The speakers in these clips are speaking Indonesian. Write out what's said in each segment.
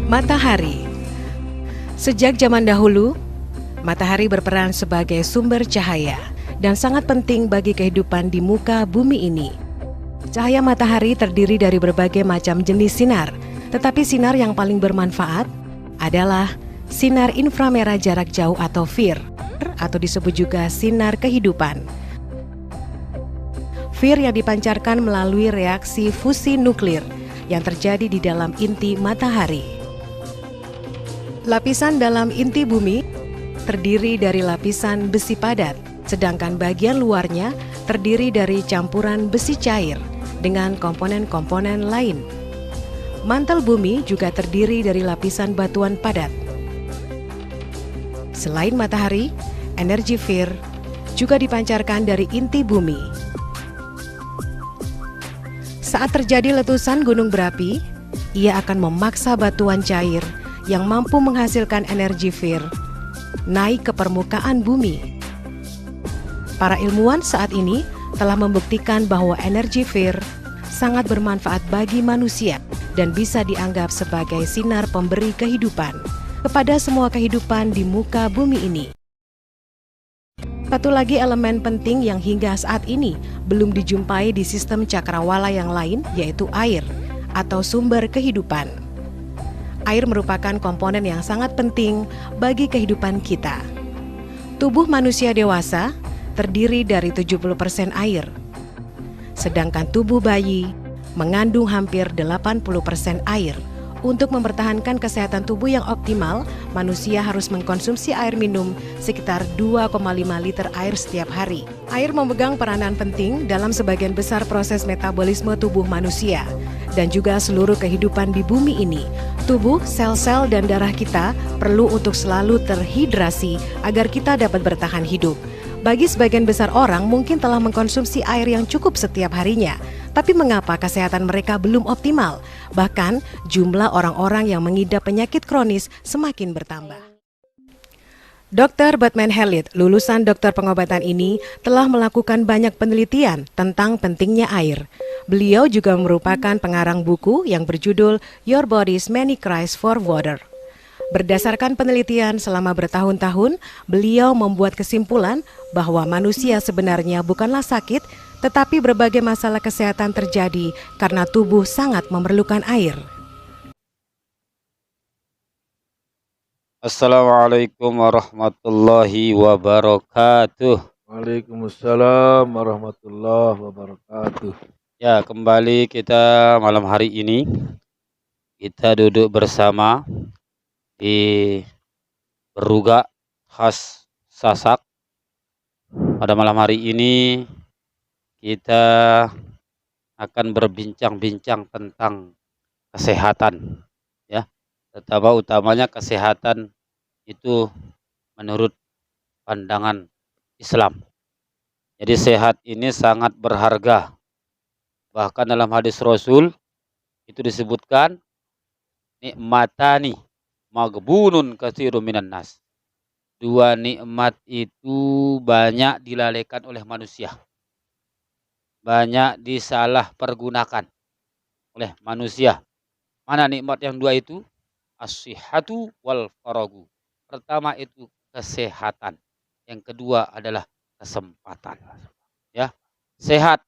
Matahari. Sejak zaman dahulu, matahari berperan sebagai sumber cahaya dan sangat penting bagi kehidupan di muka bumi ini. Cahaya matahari terdiri dari berbagai macam jenis sinar, tetapi sinar yang paling bermanfaat adalah sinar inframerah jarak jauh atau FIR, atau disebut juga sinar kehidupan. FIR yang dipancarkan melalui reaksi fusi nuklir yang terjadi di dalam inti matahari. Lapisan dalam inti bumi terdiri dari lapisan besi padat, sedangkan bagian luarnya terdiri dari campuran besi cair dengan komponen-komponen lain. Mantel bumi juga terdiri dari lapisan batuan padat. Selain matahari, energi FIR juga dipancarkan dari inti bumi. Saat terjadi letusan gunung berapi, ia akan memaksa batuan cair yang mampu menghasilkan energi FIR naik ke permukaan bumi. Para ilmuwan saat ini telah membuktikan bahwa energi FIR sangat bermanfaat bagi manusia dan bisa dianggap sebagai sinar pemberi kehidupan kepada semua kehidupan di muka bumi ini. Satu lagi elemen penting yang hingga saat ini belum dijumpai di sistem cakrawala yang lain, yaitu air atau sumber kehidupan. Air merupakan komponen yang sangat penting bagi kehidupan kita. Tubuh manusia dewasa terdiri dari 70% air, sedangkan tubuh bayi mengandung hampir 80% air. Untuk mempertahankan kesehatan tubuh yang optimal, manusia harus mengkonsumsi air minum sekitar 2,5 liter air setiap hari. Air memegang peranan penting dalam sebagian besar proses metabolisme tubuh manusia dan juga seluruh kehidupan di bumi ini. Tubuh, sel-sel, dan darah kita perlu untuk selalu terhidrasi agar kita dapat bertahan hidup. Bagi sebagian besar orang mungkin telah mengkonsumsi air yang cukup setiap harinya, tapi mengapa kesehatan mereka belum optimal? Bahkan jumlah orang-orang yang mengidap penyakit kronis semakin bertambah. Dr. Batman Halit, lulusan dokter pengobatan ini, telah melakukan banyak penelitian tentang pentingnya air. Beliau juga merupakan pengarang buku yang berjudul Your Body's Many Cries for Water. Berdasarkan penelitian selama bertahun-tahun, beliau membuat kesimpulan bahwa manusia sebenarnya bukanlah sakit, tetapi berbagai masalah kesehatan terjadi karena tubuh sangat memerlukan air. Assalamualaikum warahmatullahi wabarakatuh. Waalaikumsalam warahmatullahi wabarakatuh. Ya, kembali kita malam hari ini kita duduk bersama di Beruga khas Sasak. Pada malam hari ini kita akan berbincang-bincang tentang kesehatan, ya. Terutama utamanya kesehatan itu menurut pandangan Islam. Jadi sehat ini sangat berharga. Bahkan dalam hadis Rasul itu disebutkan nikmatani maghbunun katsirun minan nas. Dua nikmat itu banyak dilalaikan oleh manusia. Banyak disalahpergunakan oleh manusia. Mana nikmat yang dua itu? As-sihhatu wal faragu. Pertama itu kesehatan. Yang kedua adalah kesempatan. Ya. Sehat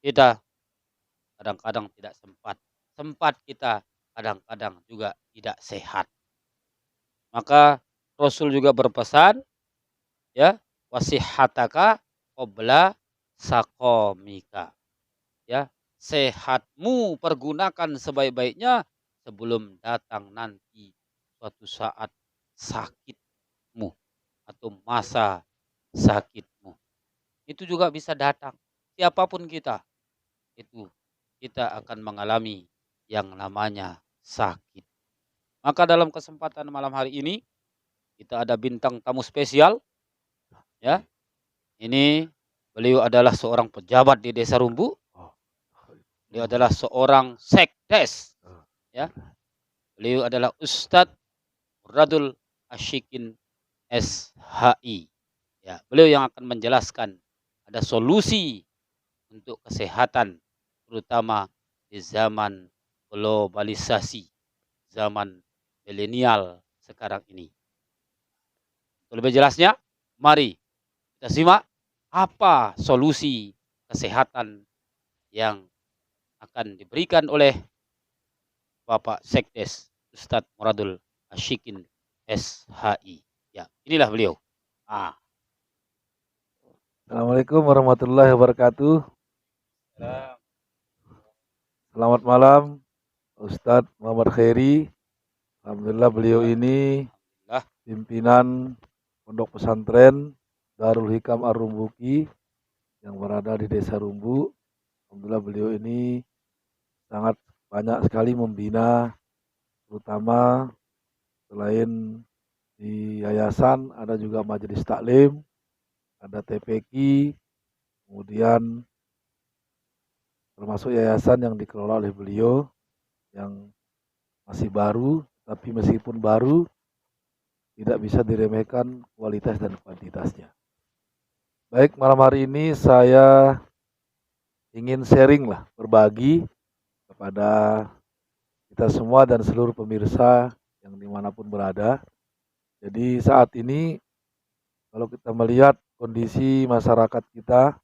kita kadang-kadang tidak sempat. Sempat kita kadang-kadang juga tidak sehat. Maka Rasul juga berpesan, ya, wasihataka qabla saqamika. Ya, sehatmu pergunakan sebaik-baiknya sebelum datang nanti suatu saat sakitmu atau masa sakitmu. Itu juga bisa datang. Siapapun kita, itu kita akan mengalami yang namanya sakit. Maka dalam kesempatan malam hari ini kita ada bintang tamu spesial, ya. Ini beliau adalah seorang pejabat di Desa Rumbu. Beliau adalah seorang sekdes, ya. Beliau adalah Ustadz Radul Asyikin SHI. Ya, beliau yang akan menjelaskan ada solusi untuk kesehatan terutama di zaman globalisasi, zaman milenial sekarang ini. Untuk lebih jelasnya, mari kita simak apa solusi kesehatan yang akan diberikan oleh Bapak Sekdes Ustadz Muradul Asyikin SHI. Ya, inilah beliau. Assalamualaikum warahmatullahi wabarakatuh. Selamat malam, Ustadz Muhammad Khairi. Alhamdulillah beliau ini Alhamdulillah. pimpinan Pondok Pesantren Darul Hikam Ar-Rumbuki yang berada di Desa Rumbu. Alhamdulillah beliau ini sangat banyak sekali membina, terutama selain di yayasan ada juga majelis taklim, ada TPQ, kemudian termasuk yayasan yang dikelola oleh beliau yang masih baru, tapi meskipun baru tidak bisa diremehkan kualitas dan kuantitasnya. Baik, malam hari ini saya ingin sharing lah, berbagi kepada kita semua dan seluruh pemirsa yang dimanapun berada. Jadi saat ini kalau kita melihat kondisi masyarakat kita,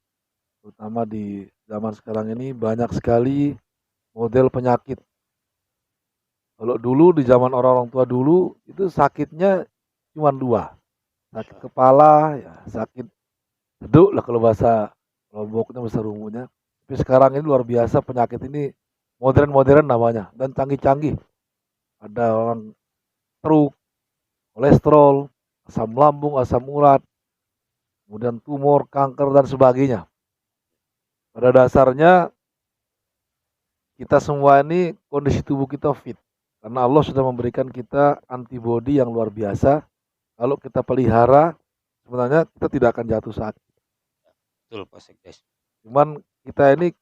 terutama di zaman sekarang ini banyak sekali model penyakit. Kalau dulu di zaman orang-orang tua dulu itu sakitnya cuma dua, sakit kepala, ya, sakit seduk lah kalau bahasa Lomboknya, bahasa Rumbunya. Tapi sekarang ini luar biasa penyakit ini modern-modern namanya dan canggih-canggih. Ada orang stroke, kolesterol, asam lambung, asam urat, kemudian tumor, kanker dan sebagainya. Pada dasarnya kita semua ini kondisi tubuh kita fit. Karena Allah sudah memberikan kita antibodi yang luar biasa. Kalau kita pelihara, sebenarnya kita tidak akan jatuh sakit. Betul Pak Sekdes. Cuman kita ini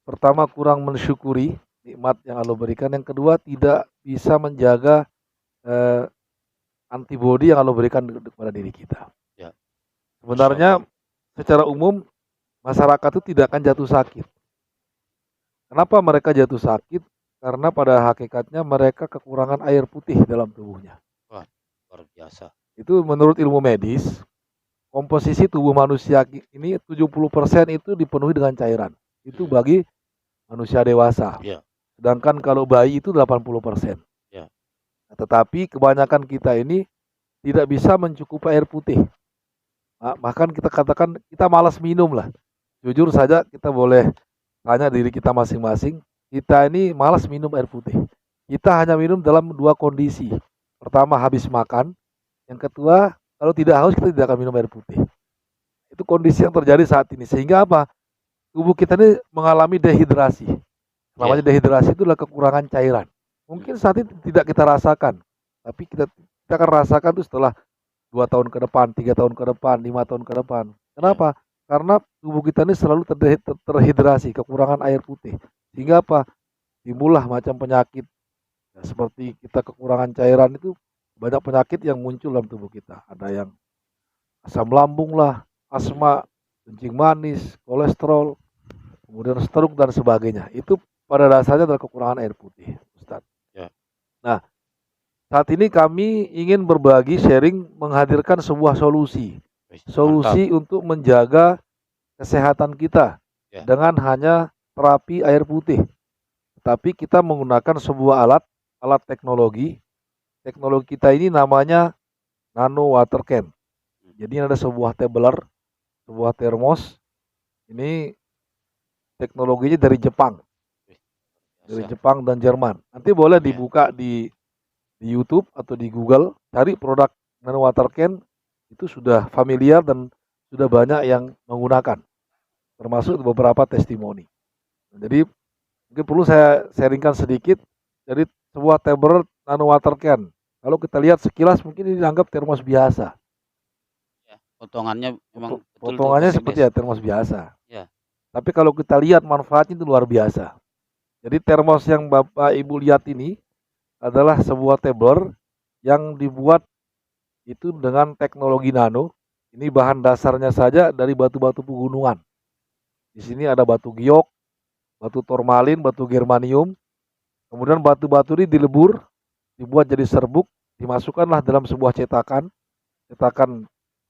pertama kurang mensyukuri nikmat yang Allah berikan. Yang kedua tidak bisa menjaga antibodi yang Allah berikan kepada diri kita. Ya. Sebenarnya secara umum masyarakat itu tidak akan jatuh sakit. Kenapa mereka jatuh sakit? Karena pada hakikatnya mereka kekurangan air putih dalam tubuhnya. Wah, luar biasa. Itu menurut ilmu medis, komposisi tubuh manusia ini 70% itu dipenuhi dengan cairan. Itu bagi manusia dewasa. Ya. Sedangkan kalau bayi itu 80%. Ya. Nah, tetapi kebanyakan kita ini tidak bisa mencukupi air putih. Nah, bahkan kita katakan kita malas minum lah. Jujur saja kita boleh tanya diri kita masing-masing. Kita ini malas minum air putih. Kita hanya minum dalam dua kondisi. Pertama habis makan. Yang kedua kalau tidak haus kita tidak akan minum air putih. Itu kondisi yang terjadi saat ini. Sehingga apa? Tubuh kita ini mengalami dehidrasi. Namanya dehidrasi itu adalah kekurangan cairan. Mungkin saat ini tidak kita rasakan. Tapi kita akan rasakan itu setelah 2 tahun ke depan, 3 tahun ke depan, 5 tahun ke depan. Kenapa? Karena tubuh kita ini selalu terhidrasi, kekurangan air putih. Sehingga apa? Timbullah macam penyakit. Ya, seperti kita kekurangan cairan itu banyak penyakit yang muncul dalam tubuh kita. Ada yang asam lambung lah, asma, kencing manis, kolesterol, kemudian stroke dan sebagainya. Itu pada dasarnya adalah kekurangan air putih, Ustadz. Ya. Nah, saat ini kami ingin berbagi sharing menghadirkan sebuah solusi. Solusi untuk menjaga kesehatan kita dengan hanya terapi air putih. Tapi kita menggunakan sebuah alat teknologi. Teknologi kita ini namanya nano water can. Jadi ada sebuah tumbler, sebuah termos. Ini teknologinya dari Jepang. Dari Jepang dan Jerman. Nanti boleh dibuka di YouTube atau di Google, cari produk nano water can, itu sudah familiar dan sudah banyak yang menggunakan. Termasuk beberapa testimoni. Jadi mungkin perlu saya sharingkan sedikit. Jadi sebuah tumbler nano water can. Kalau kita lihat sekilas mungkin ini dianggap termos biasa. Ya, potongannya memang potongannya seperti ya termos biasa. Ya. Tapi kalau kita lihat manfaatnya itu luar biasa. Jadi termos yang Bapak Ibu lihat ini adalah sebuah tumbler yang dibuat itu dengan teknologi nano. Ini bahan dasarnya saja dari batu-batu pegunungan. Di sini ada batu giok, batu turmalin, batu germanium. Kemudian batu-batu ini dilebur, dibuat jadi serbuk, dimasukkanlah dalam sebuah cetakan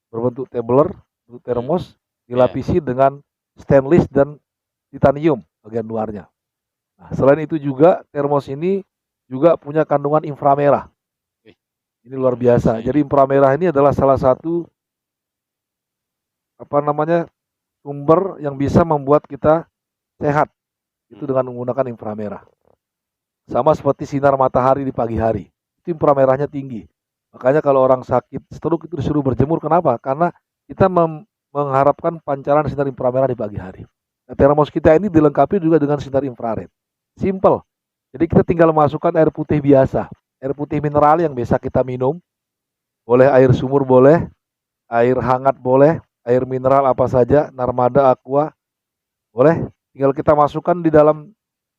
berbentuk tumbler, bentuk termos, dilapisi dengan stainless dan titanium bagian luarnya. Nah, selain itu juga termos ini juga punya kandungan inframerah. Ini luar biasa. Jadi inframerah ini adalah salah satu sumber yang bisa membuat kita sehat. Itu dengan menggunakan inframerah. Sama seperti sinar matahari di pagi hari. Itu inframerahnya tinggi. Makanya kalau orang sakit stroke itu disuruh berjemur. Kenapa? Karena kita mengharapkan pancaran sinar inframerah di pagi hari. Nah, termos kita ini dilengkapi juga dengan sinar infrared. Simple. Jadi kita tinggal masukkan air putih biasa. Air putih mineral yang biasa kita minum. Boleh air sumur boleh. Air hangat boleh. Air mineral apa saja. Narmada, aqua. Boleh. Tinggal kita masukkan di dalam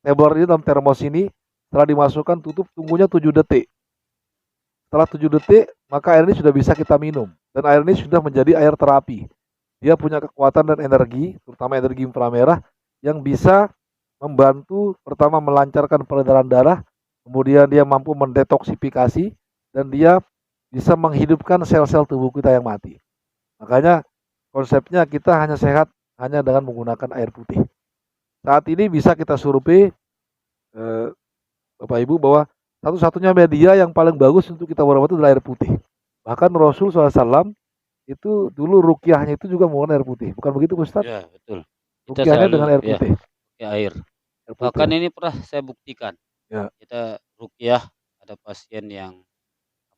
tumbler ini, dalam termos ini. Setelah dimasukkan, tutup, tunggunya 7 detik. Setelah 7 detik, maka air ini sudah bisa kita minum. Dan air ini sudah menjadi air terapi. Dia punya kekuatan dan energi, terutama energi inframerah, yang bisa membantu pertama melancarkan peredaran darah, kemudian dia mampu mendetoksifikasi, dan dia bisa menghidupkan sel-sel tubuh kita yang mati. Makanya konsepnya kita hanya sehat hanya dengan menggunakan air putih. Saat ini bisa kita survei, Bapak Ibu, bahwa satu-satunya media yang paling bagus untuk kita berobat itu adalah air putih. Bahkan Rasul SAW itu dulu ruqyahnya itu juga menggunakan air putih. Bukan begitu, Ustaz? Ya, betul. Kita Ruqyahnya selalu dengan air putih. ya, air. Air putih. Bahkan ini pernah saya buktikan. Ya. Kita ruqyah ada pasien yang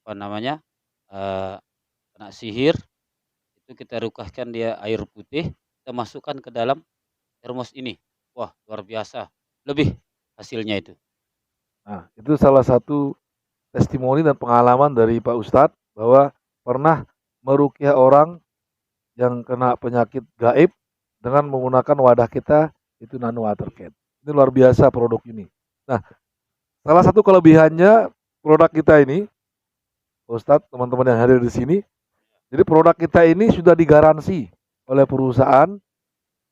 kena sihir, itu kita ruqyahkan dia air putih, kita masukkan ke dalam termos ini. Wah, luar biasa. Lebih hasilnya itu. Nah, itu salah satu testimoni dan pengalaman dari Pak Ustadz bahwa pernah meruqyah orang yang kena penyakit gaib dengan menggunakan wadah kita, itu nano water can. Ini luar biasa produk ini. Nah, salah satu kelebihannya produk kita ini, Pak Ustadz, teman-teman yang hadir di sini, jadi produk kita ini sudah digaransi oleh perusahaan,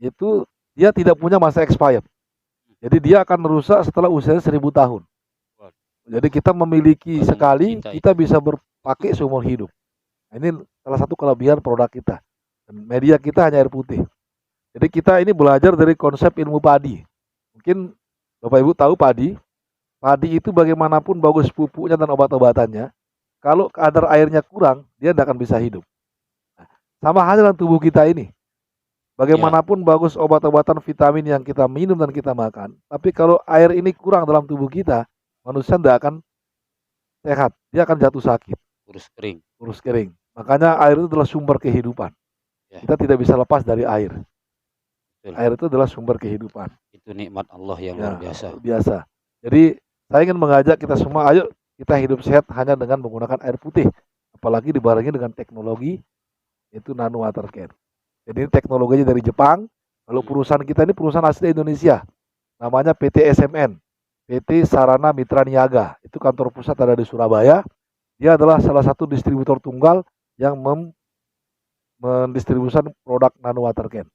itu dia tidak punya masa expired. Jadi dia akan rusak setelah usianya 1000 tahun. Jadi kita memiliki sekali, kita bisa berpakai seumur hidup. Nah, ini salah satu kelebihan produk kita. Dan media kita hanya air putih. Jadi kita ini belajar dari konsep ilmu padi. Mungkin Bapak Ibu tahu padi. Padi itu bagaimanapun bagus pupuknya dan obat-obatannya, kalau kadar airnya kurang, dia tidak akan bisa hidup. Nah, sama halnya dengan tubuh kita ini. Bagaimanapun bagus obat-obatan vitamin yang kita minum dan kita makan, tapi kalau air ini kurang dalam tubuh kita, manusia tidak akan sehat, dia akan jatuh sakit. Kurus kering. Makanya air itu adalah sumber kehidupan. Ya. Kita tidak bisa lepas dari air. Betul. Air itu adalah sumber kehidupan. Itu nikmat Allah yang luar biasa. Biasa. Jadi saya ingin mengajak kita semua, ayo kita hidup sehat hanya dengan menggunakan air putih. Apalagi dibarengi dengan teknologi, itu nano water can. Jadi ini teknologinya dari Jepang. Lalu perusahaan kita ini perusahaan asli Indonesia. Namanya PT SMN. PT Sarana Mitra Niaga, itu kantor pusat ada di Surabaya. Dia adalah salah satu distributor tunggal yang mendistribusikan produk nano water can.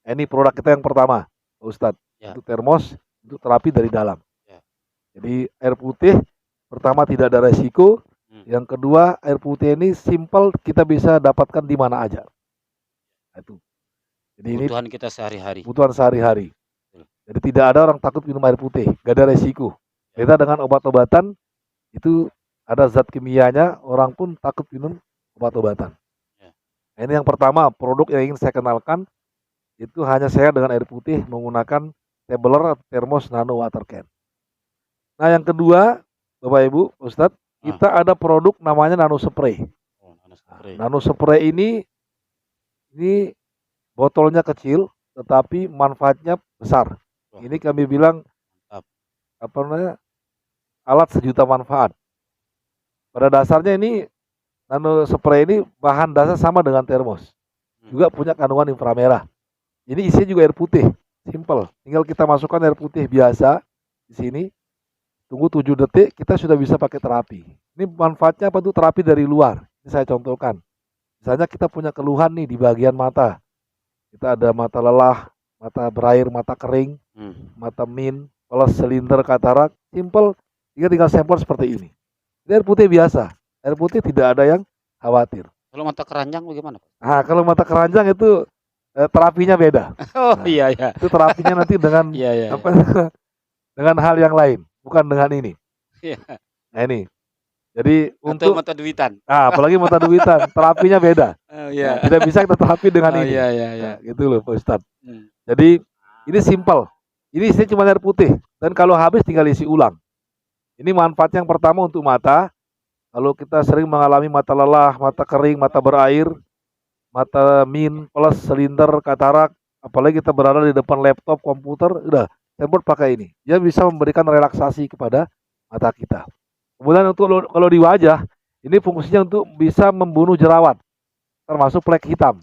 Ini produk kita yang pertama, Pak Ustadz. Ya. Itu termos, itu terapi dari dalam. Ya. Jadi air putih pertama tidak ada resiko. Yang kedua, air putih ini simple, kita bisa dapatkan di mana aja. Itu. Jadi kebutuhan kita sehari-hari. Kebutuhan sehari-hari. Jadi tidak ada orang takut minum air putih, gak ada resiko. Beda dengan obat-obatan, itu ada zat kimianya, orang pun takut minum obat-obatan. Nah, ini yang pertama, produk yang ingin saya kenalkan, itu hanya saya dengan air putih menggunakan tumbler termos nano water can. Nah yang kedua, Bapak Ibu, Ustadz, kita ada produk namanya nano spray. Nano spray ini botolnya kecil, tetapi manfaatnya besar. Ini kami bilang alat sejuta manfaat. Pada dasarnya ini nano spray ini bahan dasar sama dengan termos. Juga punya kandungan inframerah. Ini isinya juga air putih, simple. Tinggal kita masukkan air putih biasa di sini. Tunggu 7 detik, kita sudah bisa pakai terapi. Ini manfaatnya apa tuh? Terapi dari luar. Ini saya contohkan. Misalnya kita punya keluhan nih di bagian mata. Kita ada mata lelah, mata berair, mata kering, mata min, plus silinder, katarak. Simple, kita tinggal sampel seperti ini. Ini air putih biasa. Air putih tidak ada yang khawatir. Kalau mata keranjang bagaimana, Pak? Nah, kalau mata keranjang itu terapinya beda. Oh Nah, iya iya. Itu terapinya nanti dengan Iya iya. apa? Dengan hal yang lain, bukan dengan ini. Iya. Nah ini. Jadi Atau untuk mata duitan. apalagi mata duitan, terapinya beda. Oh Nah, iya. tidak bisa kita terapi dengan Oh ini. iya iya iya. Nah, gitu loh Pak Ustadz. Hmm. Jadi ini simple. Ini isinya cuma air putih dan kalau habis tinggal isi ulang. Ini manfaat yang pertama untuk mata. Kalau kita sering mengalami mata lelah, mata kering, mata berair, mata min, plus silinder, katarak, apalagi kita berada di depan laptop, komputer, udah semprot pakai ini. Dia bisa memberikan relaksasi kepada mata kita. Kemudian untuk kalau di wajah, ini fungsinya untuk bisa membunuh jerawat, termasuk flek hitam.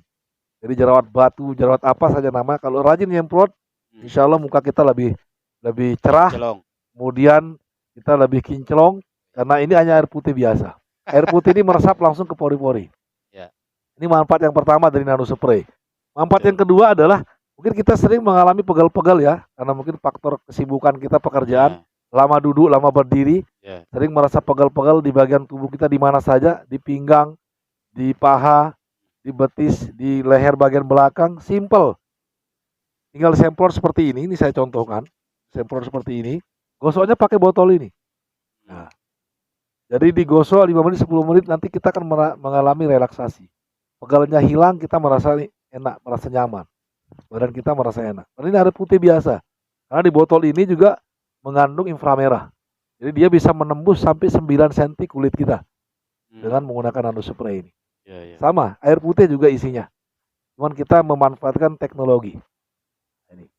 Jadi jerawat batu, jerawat apa saja nama. Kalau rajin nyemprot, insya Allah muka kita lebih cerah. Celong. Kemudian kita lebih kinclong karena ini hanya air putih biasa. Air putih ini meresap langsung ke pori-pori. Ya. Ini manfaat yang pertama dari nano spray. Manfaat yang kedua adalah mungkin kita sering mengalami pegal-pegal ya, karena mungkin faktor kesibukan kita pekerjaan, lama duduk, lama berdiri, sering merasa pegal-pegal di bagian tubuh kita di mana saja, di pinggang, di paha, di betis, di leher bagian belakang. Simple. Tinggal semprot seperti ini saya contohkan. Semprot seperti ini. Gosoknya pakai botol ini. Nah, jadi digosok 5 menit 10 menit nanti kita akan mengalami relaksasi. Pegalnya hilang, kita merasa enak, merasa nyaman. Badan kita merasa enak. Dan ini air putih biasa. Karena di botol ini juga mengandung inframerah. Jadi dia bisa menembus sampai 9 cm kulit kita dengan menggunakan nano spray ini. Sama, air putih juga isinya. Cuman kita memanfaatkan teknologi. Ini.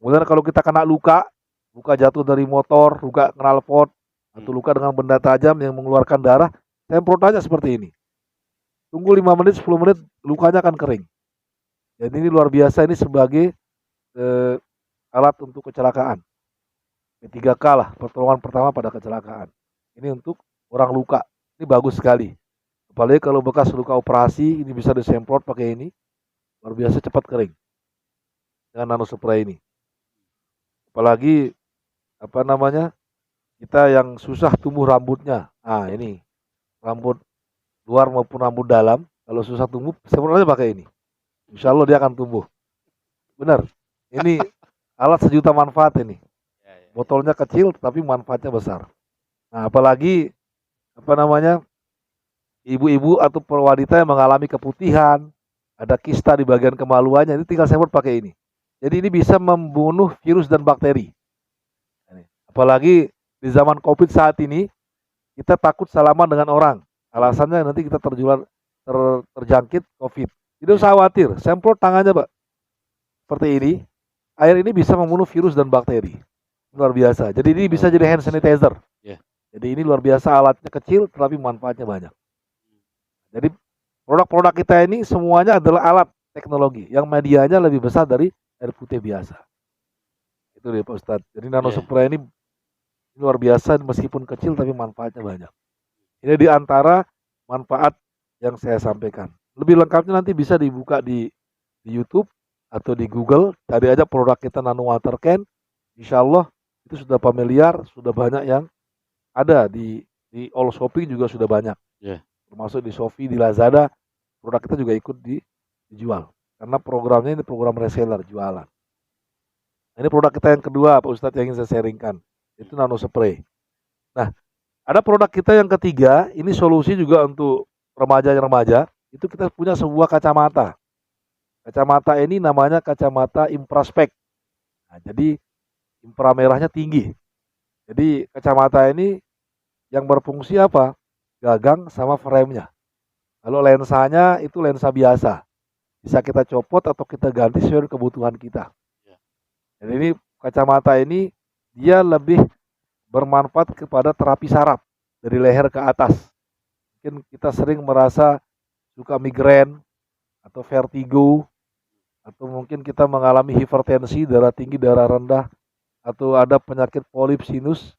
Kemudian kalau kita kena luka jatuh dari motor, luka knalpot, atau luka dengan benda tajam yang mengeluarkan darah, semprot aja seperti ini. Tunggu 5 menit, 10 menit, lukanya akan kering. Jadi ini luar biasa, ini sebagai alat untuk kecelakaan. P3K lah, pertolongan pertama pada kecelakaan. Ini untuk orang luka, ini bagus sekali. Apalagi kalau bekas luka operasi, ini bisa disemprot pakai ini, luar biasa cepat kering. Dengan nano spray ini. Apalagi kita yang susah tumbuh rambutnya. Nah ini rambut luar maupun rambut dalam, kalau susah tumbuh, semprot aja pakai ini. Insya Allah dia akan tumbuh. Benar. Ini alat sejuta manfaat ini. Botolnya kecil tapi manfaatnya besar. Nah apalagi ibu-ibu atau wanita yang mengalami keputihan, ada kista di bagian kemaluannya, ini tinggal semprot pakai ini. Jadi ini bisa membunuh virus dan bakteri. Apalagi di zaman COVID saat ini, kita takut salaman dengan orang. Alasannya nanti kita terjangkit COVID. Tidak usah khawatir, semprot tangannya Pak. Seperti ini, air ini bisa membunuh virus dan bakteri. Luar biasa. Jadi ini bisa jadi hand sanitizer. Jadi ini luar biasa, alatnya kecil tapi manfaatnya banyak. Jadi produk-produk kita ini semuanya adalah alat teknologi yang medianya lebih besar dari air putih biasa. Itu dia Pak Ustadz. Jadi nano spray ini luar biasa, meskipun kecil tapi manfaatnya banyak. Ini di antara manfaat yang saya sampaikan. Lebih lengkapnya nanti bisa dibuka di YouTube atau di Google, cari aja produk kita Nano Water Can. Insya Allah itu sudah familiar, sudah banyak yang ada di all shopping juga sudah banyak. Termasuk di Shopee, di Lazada, produk kita juga ikut dijual. Karena programnya ini program reseller, jualan. Ini produk kita yang kedua Pak Ustadz yang ingin saya sharingkan, itu nano spray. Nah, ada produk kita yang ketiga, ini solusi juga untuk remaja-remaja, itu kita punya sebuah kacamata. Kacamata ini namanya kacamata infraspek. Nah, jadi inframerahnya tinggi. Jadi kacamata ini yang berfungsi apa? Gagang sama frame-nya. Kalau lensanya itu lensa biasa. Bisa kita copot atau kita ganti sesuai kebutuhan kita. Jadi ini kacamata ini dia lebih bermanfaat kepada terapi saraf dari leher ke atas. Mungkin kita sering merasa suka migrain atau vertigo, atau mungkin kita mengalami hipertensi, darah tinggi, darah rendah, atau ada penyakit polip sinus.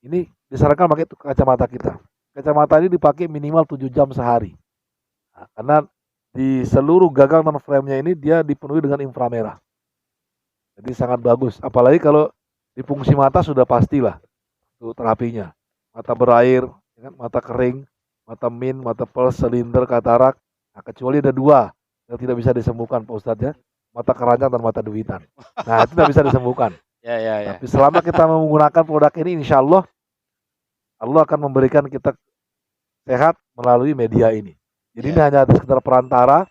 Ini disarankan pakai kacamata kita. kacamata ini dipakai minimal 7 jam sehari. Nah, karena di seluruh gagang dan frame-nya ini dia dipenuhi dengan inframerah. Jadi sangat bagus. Apalagi kalau di fungsi mata sudah pastilah untuk terapinya. Mata berair, ya kan, mata kering, mata min, mata pels, silinder, katarak. Nah, kecuali ada 2 yang tidak bisa disembuhkan Pak Ustadz ya. Mata keranjang dan mata duitan. Nah, itu tidak bisa disembuhkan. Ya, ya, ya. Tapi selama kita menggunakan produk ini, insya Allah akan memberikan kita sehat melalui media ini. Jadi ini hanya sekedar perantara.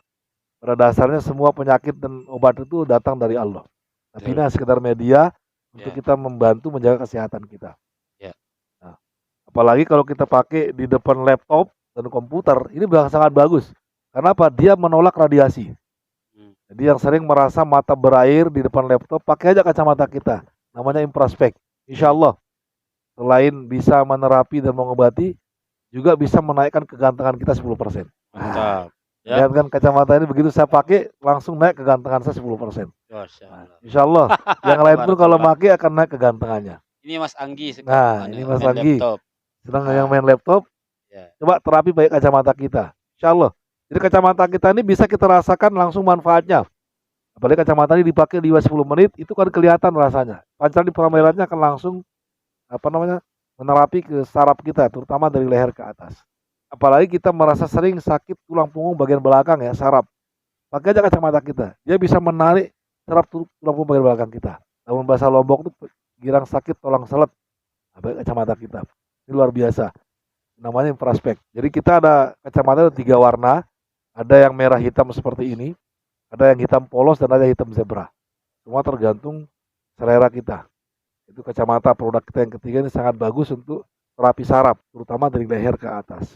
Pada dasarnya semua penyakit dan obat itu datang dari Allah. Tapi ini sekedar media untuk kita membantu menjaga kesehatan kita. Ya. Nah, apalagi kalau kita pakai di depan laptop dan komputer, ini sangat bagus. Karena apa? Dia menolak radiasi. Jadi yang sering merasa mata berair di depan laptop, pakai aja kacamata kita. Namanya Impraspek. Insya Allah, selain bisa menerapi dan mengobati, juga bisa menaikkan kegantengan kita 10%. Mantap. Ya. Lihat kan kacamata ini begitu saya pakai, langsung naik kegantengan saya 10%. Insya Allah. Yang lain pun kalau pakai akan naik kegantengannya. Ini Mas Anggi sekarang. Nah, ini Mas Anggi. Sedang yang main laptop, ya. Coba terapi pakai kacamata kita. Insya Allah. Jadi kacamata kita ini bisa kita rasakan langsung manfaatnya. Apalagi kacamata ini dipakai di 10 menit, itu kan kelihatan rasanya. Pancaran inframerahnya akan langsung menerapi ke saraf kita, terutama dari leher ke atas. Apalagi kita merasa sering sakit tulang punggung bagian belakang ya, saraf. Pakai aja kacamata kita. Dia bisa menarik saraf tulang punggung bagian belakang kita. Namun bahasa Lombok itu girang sakit tulang selet. Pakai kacamata kita. Ini luar biasa. Namanya Impraspek. Jadi kita ada kacamata 3 warna. Ada yang merah hitam seperti ini. Ada yang hitam polos dan ada yang hitam zebra. Semua tergantung selera kita. Itu kacamata produk kita yang ketiga ini sangat bagus untuk terapi saraf, terutama dari leher ke atas.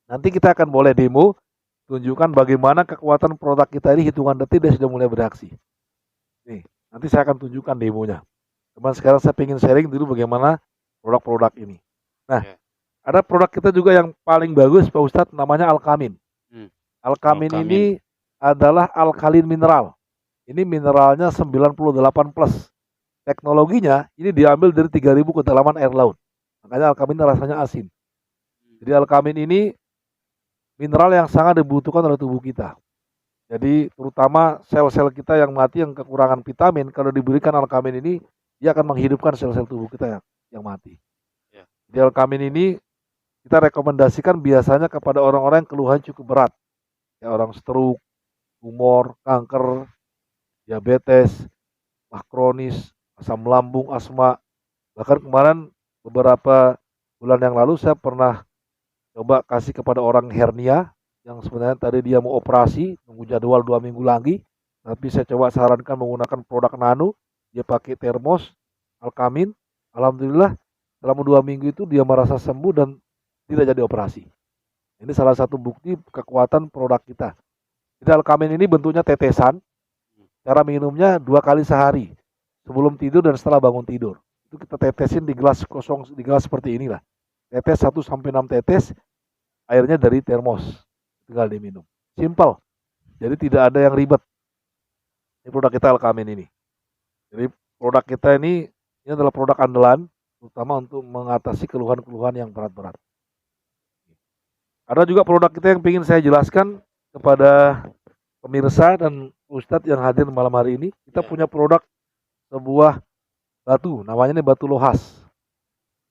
Nanti kita akan boleh demo, tunjukkan bagaimana kekuatan produk kita ini hitungan detik dia sudah mulai beraksi. Nih, nanti saya akan tunjukkan demonya. Cuman sekarang saya ingin sharing dulu bagaimana produk-produk ini. Nah, ada produk kita juga yang paling bagus Pak Ustadz, namanya Alkamin. Alkamin ini adalah alkalin mineral. Ini mineralnya 98+. Teknologinya ini diambil dari 3000 kedalaman air laut. Makanya Alkamin rasanya asin. Jadi Alkamin ini mineral yang sangat dibutuhkan oleh tubuh kita. Jadi terutama sel-sel kita yang mati yang kekurangan vitamin, kalau diberikan Alkamin ini, dia akan menghidupkan sel-sel tubuh kita yang mati. Jadi Alkamin ini kita rekomendasikan biasanya kepada orang-orang yang keluhan cukup berat. Ya, orang stroke, tumor, kanker, diabetes, mah kronis, asam lambung, asma. Bahkan kemarin beberapa bulan yang lalu saya pernah coba kasih kepada orang hernia yang sebenarnya tadi dia mau operasi, nunggu jadwal 2 minggu lagi, tapi saya coba sarankan menggunakan produk nano, dia pakai termos, Alkamin, alhamdulillah selama 2 minggu itu dia merasa sembuh dan tidak jadi operasi. Ini salah satu bukti kekuatan produk kita. Jadi Alkamin ini bentuknya tetesan, cara minumnya 2 kali sehari, sebelum tidur dan setelah bangun tidur. Itu kita tetesin di gelas kosong, di gelas seperti inilah. Tetes 1-6 tetes, airnya dari termos, tinggal diminum. Simple. Jadi tidak ada yang ribet. Ini produk kita Alkamin ini. Jadi produk kita ini adalah produk andalan, terutama untuk mengatasi keluhan-keluhan yang berat-berat. Ada juga produk kita yang ingin saya jelaskan kepada pemirsa dan Ustadz yang hadir malam hari ini. Kita punya produk sebuah batu, namanya ini batu lohas.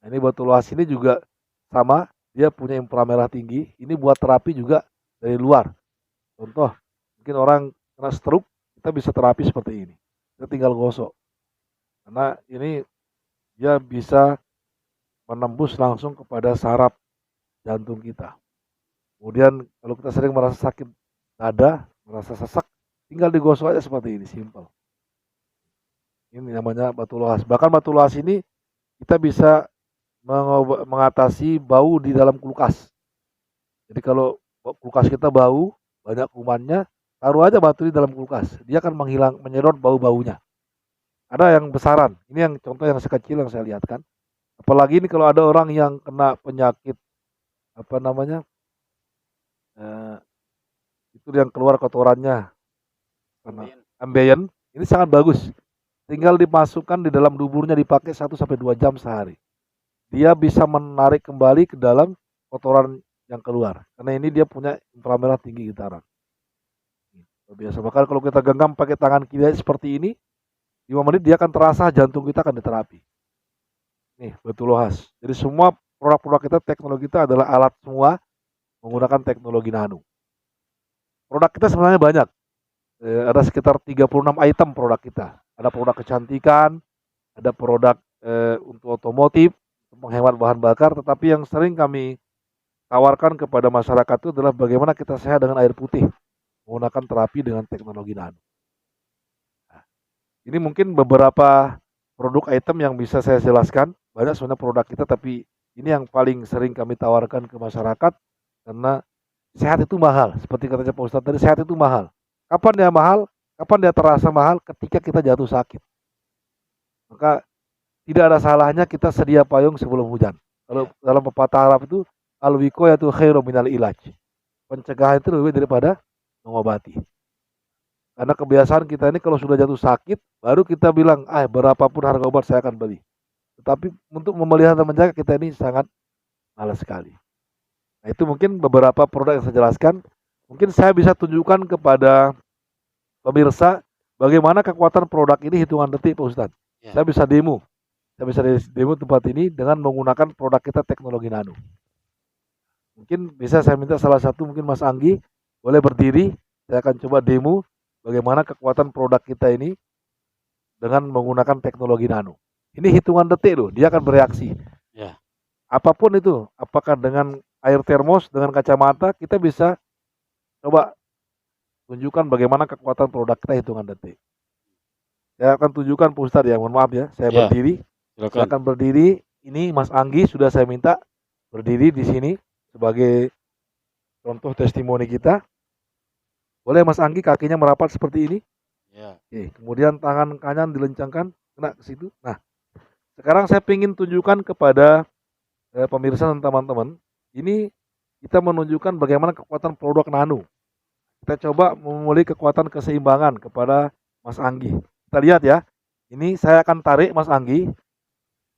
Nah, ini batu lohas ini juga sama, dia punya inframerah tinggi. Ini buat terapi juga dari luar. Contoh, mungkin orang kena stroke, kita bisa terapi seperti ini. Kita tinggal gosok. Karena ini dia bisa menembus langsung kepada saraf jantung kita. Kemudian kalau kita sering merasa sakit dada, merasa sesak, tinggal digosok aja seperti ini, simple. Ini namanya batu lohas. Bahkan batu lohas ini kita bisa mengatasi bau di dalam kulkas. Jadi kalau kulkas kita bau, banyak kumannya, taruh aja batu di dalam kulkas. Dia akan menyedot bau-baunya. Ada yang besaran. Ini yang contoh yang sekecil yang saya lihat kan. Apalagi ini kalau ada orang yang kena penyakit itu yang keluar kotorannya, ambeien, ini sangat bagus. Tinggal dimasukkan di dalam duburnya, dipakai 1-2 jam sehari. Dia bisa menarik kembali ke dalam kotoran yang keluar. Karena ini dia punya inframerah tinggi getaran. Luar biasa. Bahkan kalau kita genggam pakai tangan kiri seperti ini, 5 menit dia akan terasa jantung kita akan diterapi. Nih, betul khas. Jadi semua produk-produk kita, teknologi kita adalah alat semua menggunakan teknologi nano. Produk kita sebenarnya banyak. Ada sekitar 36 item produk kita. Ada produk kecantikan, ada produk untuk otomotif, untuk menghemat bahan bakar, tetapi yang sering kami tawarkan kepada masyarakat itu adalah bagaimana kita sehat dengan air putih, menggunakan terapi dengan teknologi nano. Nah, ini mungkin beberapa produk item yang bisa saya jelaskan. Banyak sebenarnya produk kita, tapi ini yang paling sering kami tawarkan ke masyarakat karena sehat itu mahal. Seperti katanya Pak Ustadz tadi, sehat itu mahal. Kapan dia mahal? Kapan dia terasa mahal? Ketika kita jatuh sakit. Maka tidak ada salahnya kita sedia payung sebelum hujan. Kalau dalam pepatah Arab itu al-wiqayatu khairu minal ilaj. Pencegahan itu lebih daripada mengobati. Karena kebiasaan kita ini kalau sudah jatuh sakit, baru kita bilang, berapapun harga obat saya akan beli. Tetapi untuk memelihara dan menjaga kita ini sangat malas sekali. Nah, itu mungkin beberapa produk yang saya jelaskan. Mungkin saya bisa tunjukkan kepada pemirsa bagaimana kekuatan produk ini hitungan detik, Pak Ustadz. Ya. Saya bisa demo. Saya bisa demo tempat ini dengan menggunakan produk kita teknologi nano. Mungkin bisa saya minta salah satu, mungkin Mas Anggi, boleh berdiri. Saya akan coba demo bagaimana kekuatan produk kita ini dengan menggunakan teknologi nano. Ini hitungan detik loh, dia akan bereaksi. Ya. Apapun itu, apakah dengan air termos, dengan kacamata, kita bisa coba tunjukkan bagaimana kekuatan produk kita hitungan detik. Saya akan tunjukkan Pak Ustadz ya, mohon maaf ya, saya berdiri. Saya Silakan. akan berdiri. Ini Mas Anggi sudah saya minta berdiri di sini sebagai contoh testimoni kita. Boleh Mas Anggi kakinya merapat seperti ini. Ya. Oke, kemudian tangan kanan dilencangkan kena ke situ. Nah, sekarang saya ingin tunjukkan kepada pemirsa dan teman-teman. Ini kita menunjukkan bagaimana kekuatan produk nano. Kita coba memulai kekuatan keseimbangan kepada Mas Anggi. Kita lihat ya. Ini saya akan tarik Mas Anggi,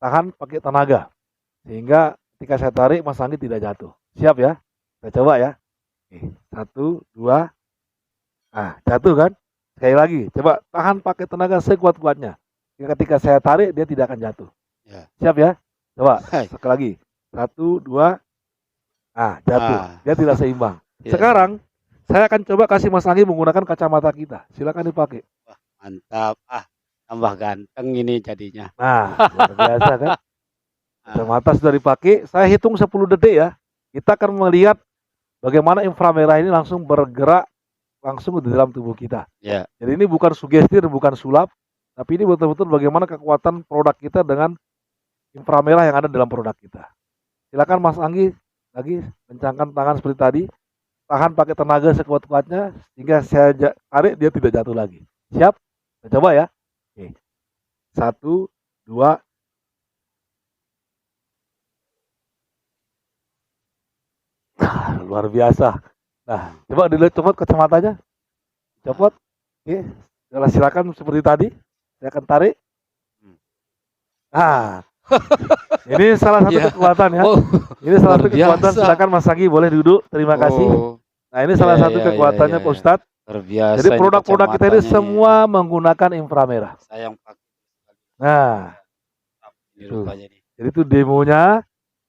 tahan pakai tenaga. Sehingga ketika saya tarik Mas Anggi tidak jatuh. Siap ya? Kita coba ya. Oke, 1, 2. Nah, jatuh kan? Sekali lagi, coba tahan pakai tenaga sekuat-kuatnya. Ketika saya tarik dia tidak akan jatuh. Ya. Siap ya? Coba sekali lagi. 1, 2. Nah, jatuh. Dia tidak seimbang. Ya. Sekarang saya akan coba kasih Mas Anggi menggunakan kacamata kita. Silakan dipakai. Wah, mantap. Tambah ganteng ini jadinya. Nah, luar biasa kan? Kacamata sudah dipakai. Saya hitung 10 detik ya. Kita akan melihat bagaimana inframerah ini langsung bergerak langsung di dalam tubuh kita. Ya. Jadi ini bukan sugesti, bukan sulap, tapi ini betul-betul bagaimana kekuatan produk kita dengan inframerah yang ada dalam produk kita. Silakan Mas Anggi lagi kencangkan tangan seperti tadi. Tahan pakai tenaga sekuat-kuatnya sehingga saya tarik dia tidak jatuh lagi. Siap? Kita coba ya. Oke. 1, 2. Luar biasa. Nah, coba dilihat, copot kacamatanya. Copot. Oke. Silakan seperti tadi. Saya akan tarik. Nah, ini salah satu kekuatan ya. Ini salah satu kekuatan. Silakan Mas Anggi boleh duduk. Terima kasih. Nah, ini salah satu kekuatannya Pak Ustadz. Luar biasa. Jadi produk-produk kita ini semua menggunakan inframerah. Saya yang pakai. Nah, itu. Jadi itu demonya.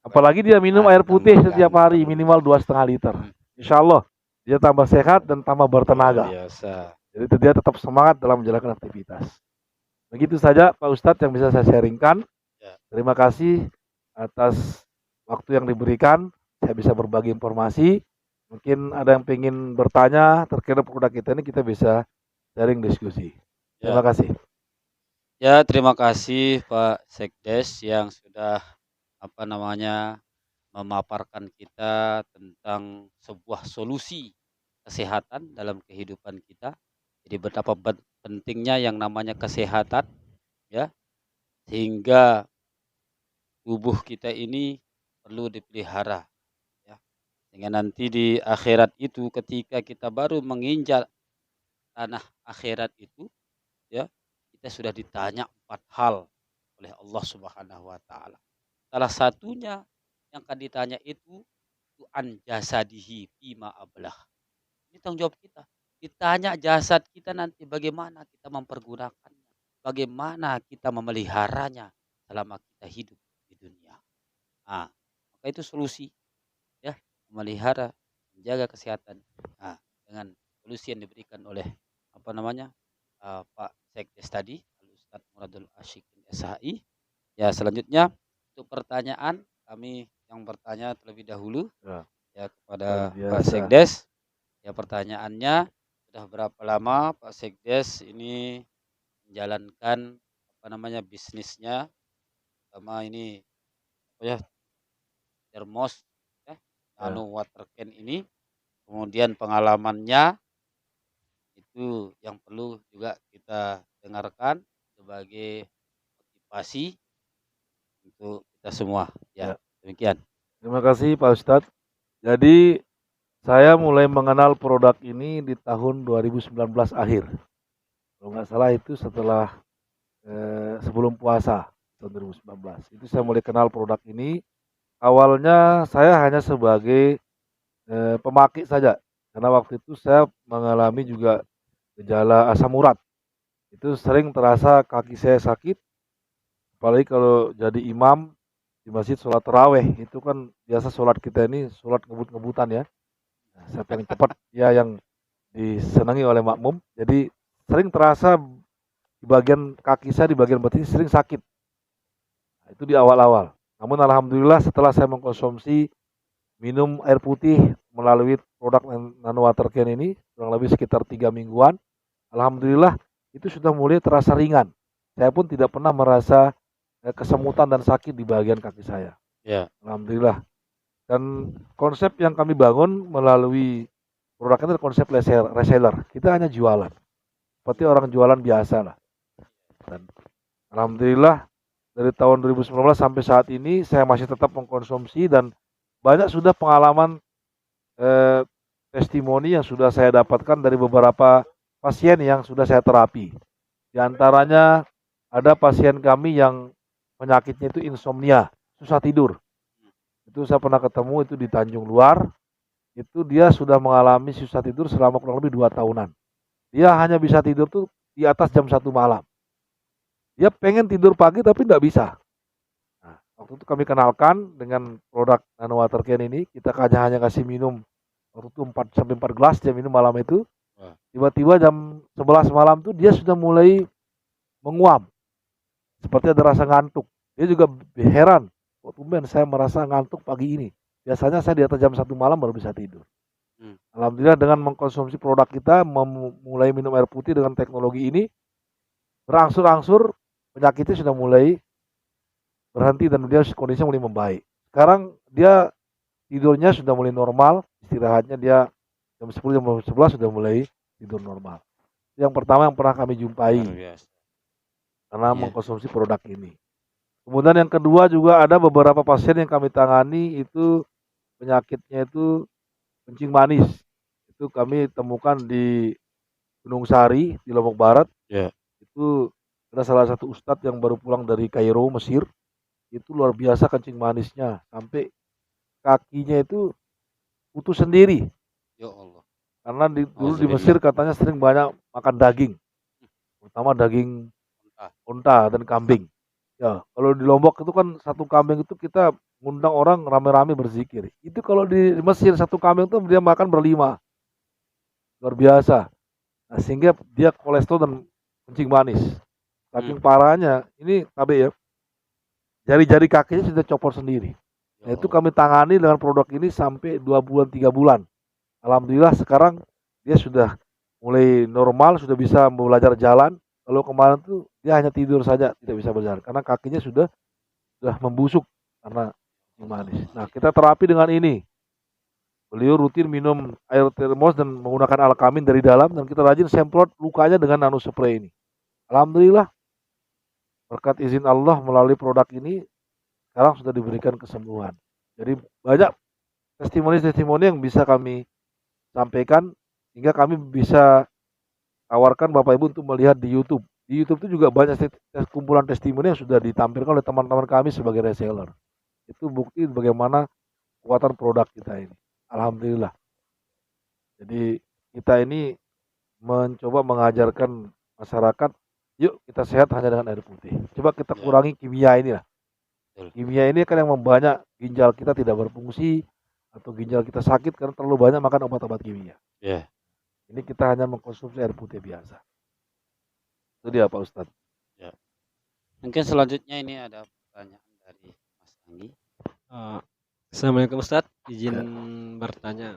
Apalagi dia minum air putih setiap hari minimal 2,5 liter. Insya Allah dia tambah sehat dan tambah bertenaga. Biasa. Jadi itu dia tetap semangat dalam menjalankan aktivitas. Begitu saja Pak Ustadz yang bisa saya sharingkan. Terima kasih atas waktu yang diberikan. Saya bisa berbagi informasi. Mungkin ada yang ingin bertanya terkait produk kita ini, kita bisa sharing diskusi. Terima kasih. Ya, terima kasih Pak Sekdes yang sudah memaparkan kita tentang sebuah solusi kesehatan dalam kehidupan kita. Jadi betapa pentingnya yang namanya kesehatan, ya, sehingga tubuh kita ini perlu dipelihara, ya, sehingga nanti di akhirat itu ketika kita baru menginjak tanah akhirat itu, ya, kita sudah ditanya 4 hal oleh Allah Subhanahu wa taala. Salah satunya yang akan ditanya itu an jasadihi fima ablah. Ini tanggung jawab kita. Ditanya jasad kita nanti bagaimana kita mempergunakannya, bagaimana kita memeliharanya selama kita hidup di dunia. Ah, maka itu solusi ya, memelihara, menjaga kesehatan. Nah, dengan solusi yang diberikan oleh apa namanya Pak Sekdes tadi, Al Ustadz Muradul Asyikin SHI. Ya selanjutnya untuk pertanyaan kami yang bertanya terlebih dahulu Ya, ya luar kepada Pak biasa. Sekdes. Ya pertanyaannya sudah berapa lama Pak Sekdes ini menjalankan apa namanya bisnisnya sama ini apa ya termos ya, Ya, nano water can ini, kemudian pengalamannya itu yang perlu juga kita dengarkan sebagai motivasi untuk kita semua. Ya, ya. demikian. Terima kasih Pak Ustadz. Jadi saya mulai mengenal produk ini di tahun 2019 akhir. Kalau nggak salah itu setelah sebelum puasa tahun 2019. Itu saya mulai kenal produk ini. Awalnya saya hanya sebagai pemakaian saja, karena waktu itu saya mengalami juga gejala asam urat. Itu sering terasa kaki saya sakit, apalagi kalau jadi imam di masjid sholat taraweh, itu kan biasa sholat kita ini sholat ngebut-ngebutan ya. Nah, siapa yang cepat ya yang disenangi oleh makmum. Jadi sering terasa di bagian kaki saya, di bagian betis sering sakit. Nah, itu di awal-awal. Namun alhamdulillah setelah saya mengkonsumsi minum air putih melalui produk Nano Water Can ini kurang lebih sekitar 3 mingguan, alhamdulillah itu sudah mulai terasa ringan. Saya pun tidak pernah merasa kesemutan dan sakit di bagian kaki saya. Ya, Alhamdulillah. Dan konsep yang kami bangun melalui produk ini adalah konsep reseller. Kita hanya jualan, seperti orang jualan biasa lah. Dan alhamdulillah dari tahun 2019 sampai saat ini saya masih tetap mengkonsumsi dan banyak sudah pengalaman eh, testimoni yang sudah saya dapatkan dari beberapa pasien yang sudah saya terapi. Di antaranya ada pasien kami yang penyakitnya itu insomnia, susah tidur. Itu saya pernah ketemu itu di Tanjung Luar. Itu dia sudah mengalami susah tidur selama kurang lebih 2 tahunan. Dia hanya bisa tidur tuh di atas jam 1 malam. Dia pengen tidur pagi tapi tidak bisa. Nah, waktu itu kami kenalkan dengan produk Nano Water Can ini, kita hanya kasih minum waktu itu 4 sampai 4 gelas dia minum malam itu. wah, Tiba-tiba jam 11 malam tuh dia sudah mulai menguap, seperti ada rasa ngantuk. Dia juga heran, kok tumben saya merasa ngantuk pagi ini. Biasanya saya di atas jam 1 malam baru bisa tidur. hmm, Alhamdulillah dengan mengkonsumsi produk kita, mulai minum air putih dengan teknologi ini, berangsur-angsur penyakitnya sudah mulai berhenti dan dia kondisinya mulai membaik. Sekarang dia tidurnya sudah mulai normal, istirahatnya dia jam 10 jam 11 sudah mulai tidur normal. Yang pertama yang pernah kami jumpai luar biasa. karena Iya, mengkonsumsi produk ini. Kemudian yang kedua juga ada beberapa pasien yang kami tangani itu penyakitnya itu kencing manis. Itu kami temukan di Gunung Sari di Lombok Barat. ya, Itu ada salah satu ustadz yang baru pulang dari Kairo, Mesir. Itu luar biasa kencing manisnya sampai kakinya itu putus sendiri. ya Allah. Karena dulu di Auzubillah. Mesir katanya sering banyak makan daging, terutama daging Entah. unta dan kambing. Ya, kalau di Lombok itu kan satu kambing itu kita ngundang orang rame-rame berzikir. Itu kalau di Mesir satu kambing itu dia makan berlima. Luar biasa. Nah, sehingga dia kolesterol dan kencing manis. Saking parahnya, ini KB ya, jari-jari kakinya sudah copot sendiri. Ya Nah, itu Allah. kami tangani dengan produk ini sampai 2 bulan 3 bulan. Alhamdulillah sekarang dia sudah mulai normal, sudah bisa belajar jalan. Kalau kemarin tuh dia hanya tidur saja, tidak bisa berjalan karena kakinya sudah membusuk karena kencing manis. Nah, kita terapi dengan ini. Beliau rutin minum air termos dan menggunakan alkamin dari dalam dan kita rajin semprot lukanya dengan nano spray ini. Alhamdulillah berkat izin Allah melalui produk ini sekarang sudah diberikan kesembuhan. Jadi banyak testimoni-testimoni yang bisa kami sampaikan hingga kami bisa tawarkan Bapak Ibu untuk melihat di YouTube. Di YouTube itu juga banyak kumpulan testimoni yang sudah ditampilkan oleh teman-teman kami sebagai reseller. Itu bukti bagaimana kekuatan produk kita ini. Alhamdulillah. Jadi kita ini mencoba mengajarkan masyarakat, yuk kita sehat hanya dengan air putih. Coba kita Ya, kurangi kimia ini lah. betul. Kimia ini kan yang membanyak ginjal kita tidak berfungsi atau ginjal kita sakit karena terlalu banyak makan obat-obat kimia. Ya, Ini kita hanya mengkonsumsi air putih biasa. Itu dia Pak Ustadz. ya. Mungkin selanjutnya ini ada pertanyaan dari Mas Anggi. Assalamualaikum Ustadz, izin Ya. bertanya.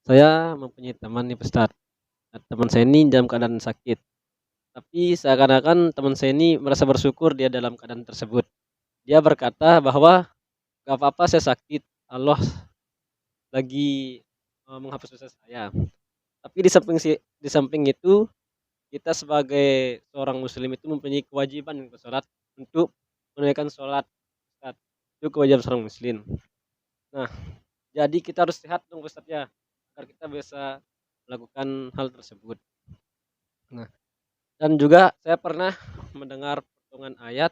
Saya mempunyai teman nih Ustadz. Nah, teman saya ini dalam keadaan sakit. Tapi seakan-akan teman saya ini merasa bersyukur dia dalam keadaan tersebut. Dia berkata bahwa gak apa-apa saya sakit, Allah lagi menghapus dosa saya. Tapi di samping itu kita sebagai seorang muslim itu mempunyai kewajiban untuk sholat, untuk menunaikan sholat. Ustadz. Itu kewajiban seorang muslim. Nah, jadi kita harus sehat dong Ustadz ya, agar kita bisa melakukan hal tersebut. Nah, dan juga saya pernah mendengar potongan ayat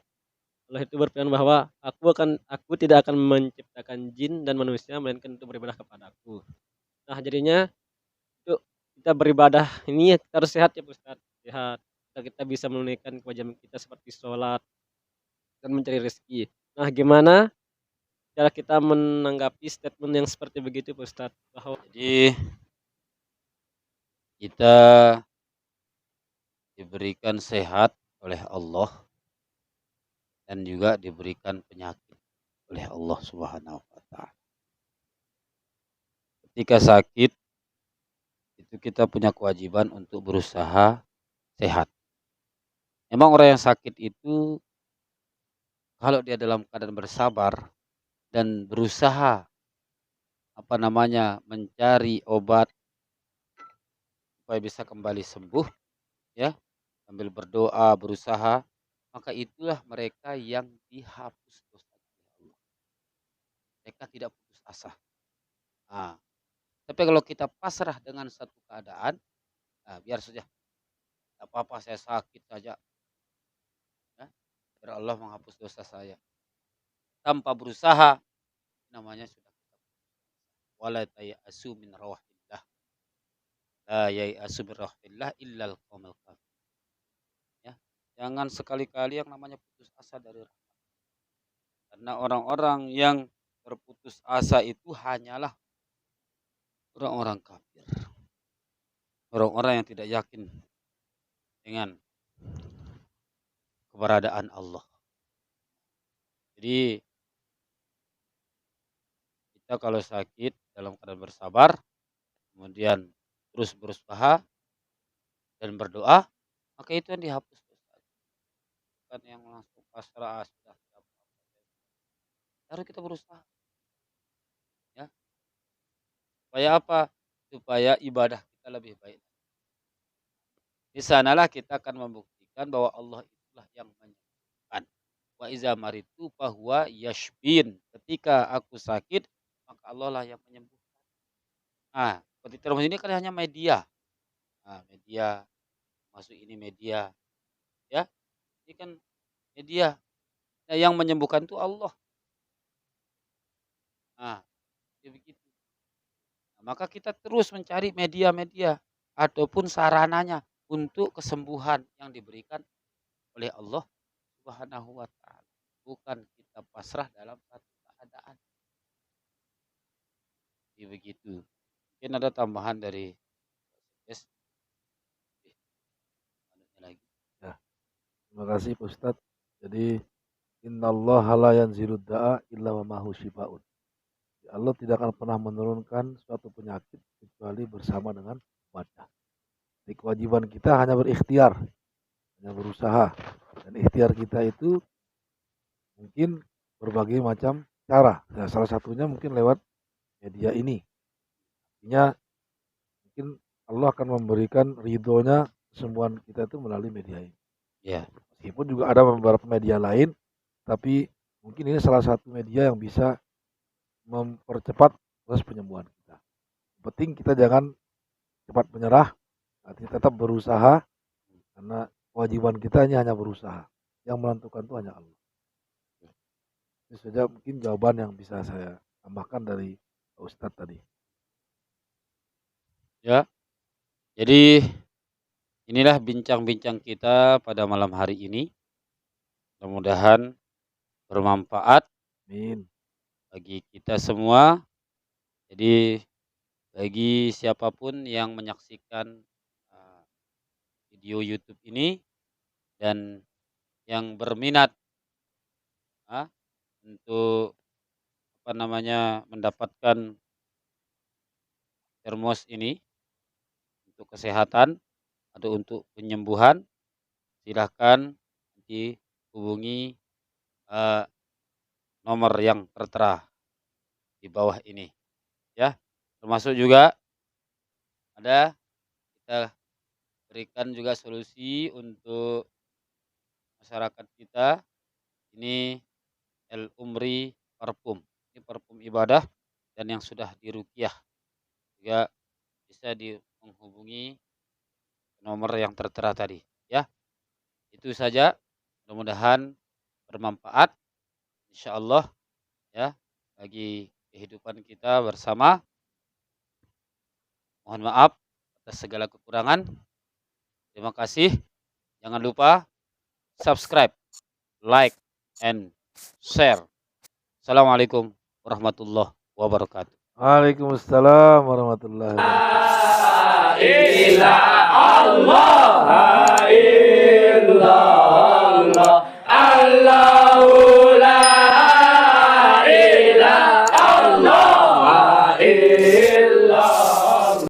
Allah itu berfirman bahwa aku tidak akan menciptakan jin dan manusia melainkan untuk beribadah kepadaku. Nah, jadinya yuk kita beribadah ini kita harus sehat ya Ustaz. Sehat. Agar kita bisa menunaikan kewajiban kita seperti sholat dan mencari rezeki. Nah, gimana cara kita menanggapi statement yang seperti begitu Ustaz? Bahwa Jadi kita diberikan sehat oleh Allah dan juga diberikan penyakit oleh Allah Subhanahu wa taala. Ketika sakit itu kita punya kewajiban untuk berusaha sehat. Memang orang yang sakit itu kalau dia dalam keadaan bersabar dan berusaha mencari obat supaya bisa kembali sembuh ya, sambil berdoa, berusaha, maka itulah mereka yang dihapus dosa oleh Allah. Mereka tidak putus asa. Nah, tapi kalau kita pasrah dengan satu keadaan, nah biar saja, tak apa-apa saya sakit saja, ya, biar Allah menghapus dosa saya. Tanpa berusaha, namanya sudah kita wala tayasu min rawahillah. La yayasu min rawahillah illal qaumul kafir. Ya, jangan sekali-kali yang namanya putus asa dari rahmat. Karena orang-orang yang berputus asa itu hanyalah orang-orang kafir. Orang-orang yang tidak yakin dengan keberadaan Allah. Jadi kita kalau sakit dalam keadaan bersabar, kemudian terus berusaha dan berdoa, maka itu yang dihapus dosa. Bukan yang langsung pasrah sudah tidak apa-apa. Harus kita berusaha, ya. Supaya apa? Supaya ibadah kita lebih baik. Di sanalah kita akan membuktikan bahwa Allah itulah yang menyembuhkan. Wa iza maritu fahuwa yashfin. Ketika aku sakit, maka Allah lah yang menyembuhkan. Nah, seperti termos ini kan hanya media. Nah, media masuk ini media, ya. Ini kan media. Nah, yang menyembuhkan itu Allah. Nah, ya begitu. Nah, maka kita terus mencari media-media ataupun sarananya untuk kesembuhan yang diberikan oleh Allah Subhanahu wa taala. Bukan kita pasrah dalam satu keadaan. Ya begitu. Mungkin ada tambahan dari Yes. Lagi. Ya, terima kasih Pak Ustadz. Jadi innallaha la yanzilu da'a illa wa mahu syifaun. Allah tidak akan pernah menurunkan suatu penyakit kecuali bersama dengan obatnya. Jadi kewajiban kita hanya berikhtiar, hanya berusaha. Dan ikhtiar kita itu mungkin berbagai macam cara. Nah, salah satunya mungkin lewat media ini. Artinya mungkin Allah akan memberikan ridhonya kesembuhan kita itu melalui media ini. Ya. Meskipun juga ada beberapa media lain, tapi mungkin ini salah satu media yang bisa mempercepat proses penyembuhan kita. Yang penting kita jangan cepat menyerah, tapi tetap berusaha karena kewajiban kita hanya berusaha. Yang menentukan itu hanya Allah. Itu saja mungkin jawaban yang bisa saya tambahkan dari Pak Ustadz tadi. Ya, jadi inilah bincang-bincang kita pada malam hari ini. Mudah-mudahan bermanfaat Amin. bagi kita semua. Jadi bagi siapapun yang menyaksikan video YouTube ini dan yang berminat untuk mendapatkan termos ini untuk kesehatan atau untuk penyembuhan, silahkan dihubungi nomor yang tertera di bawah ini, ya. Termasuk juga kita berikan juga solusi untuk masyarakat kita. Ini El Umri parfum. Ini parfum ibadah dan yang sudah diruqyah. Juga bisa menghubungi nomor yang tertera tadi, ya. Itu saja. Mudah-mudahan bermanfaat insyaallah, ya, bagi kehidupan kita bersama. Mohon maaf atas segala kekurangan. Terima kasih. Jangan lupa subscribe, like, and share. Assalamualaikum warahmatullahi wabarakatuh. Waalaikumsalam warahmatullahi wabarakatuh. La ilaha Allah.